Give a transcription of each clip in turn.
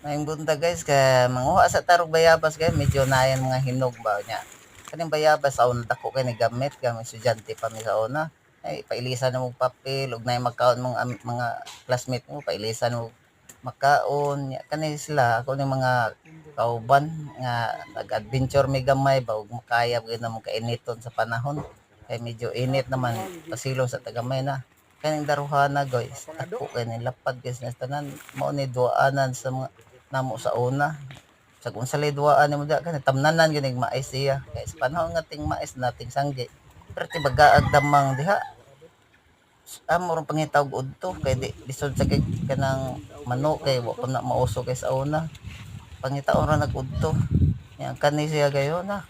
Maayong bunta guys, kaya manguha sa tarog bayabas guys, medyo nayan mga hinog ba niya. Kaning bayabas sa una dako kay ni gamit kami estudyante pa mi sa una. Ay pailisan mo papel ug nay magkaon mong mga classmate mo pailisan mo makaon nya kani sila ako ni mga kauban nga nag-adventure mi gamay ba ug makayab gyud na mo kainiton sa panahon. Kay medyo init naman pasilong sa tagamay na. Kaning daruhana guys, ako kay nilapad guys na tanan mao ni duaanan sa mga namo sa una. Sa kung sa lidwaan nimo da kan tamnanan gyud mais siya. Kay sa panahon nga ting mais nating sangge. Pero ti bagaag damang diha. Amo ron pangitawag udto kay di lisod sa kay kanang manok kay wa pa na mauso kay sa una. Pangitaon ra nag-udto. Yang kani siya gayon na.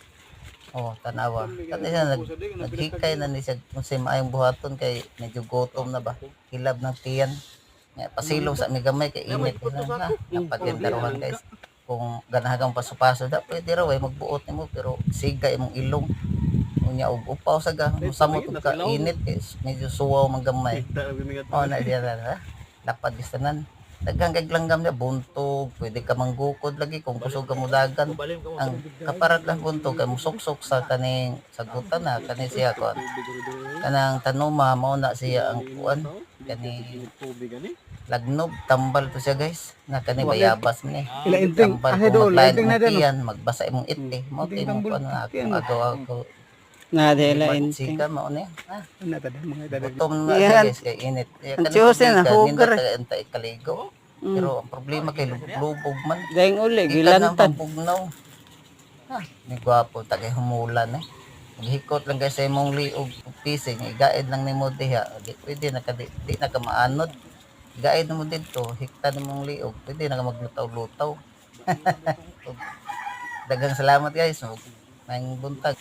Oh, tanawa. Kani siya naghikay na ni siya kung si maayong buhaton kay medyo gutom na ba. Hilab ng tiyan. Nga pasilong sa migamay kay init na. Ang pagyandaruhan guys. Kung ganahagang paso-paso da pwede ra way magbuot nimo pero siga imong ilong unya og upaw sa ga samot og ka init kay medyo suwaw man gamay oh na diya na dapat gistanan daghang kay langgam na buntog pwede ka manggukod lagi kung kusog ka mudagan ang kaparat lang buntog kay musuksok sa kaning sagutan na kani siya kon kanang tanuma mao na siya ang kuan kani lagnob tambal to siya guys na kani bayabas ni Ilainting tambal ahedol, kung maglain ilainting na mo din. tiyan magbasa imong iti mo ti mo kuan nga ako Na dela inting inting. ka mao ni ha Ano ta mga dada. gutom na siya Yan. guys kay init Ang Diyos yan, hugar. enta ikaligo pero ang problema kay lubog man Daing uli, di ka na gilantad. mapugnaw ha ni gwapo ta kay humulan eh maghikot lang guys sa imong liog pising igaid lang nimo diha di pwede na ka di na ka maanod gaid mo dito hikta nimong liog pwede na ka maglutaw-lutaw daghang salamat guys may buntag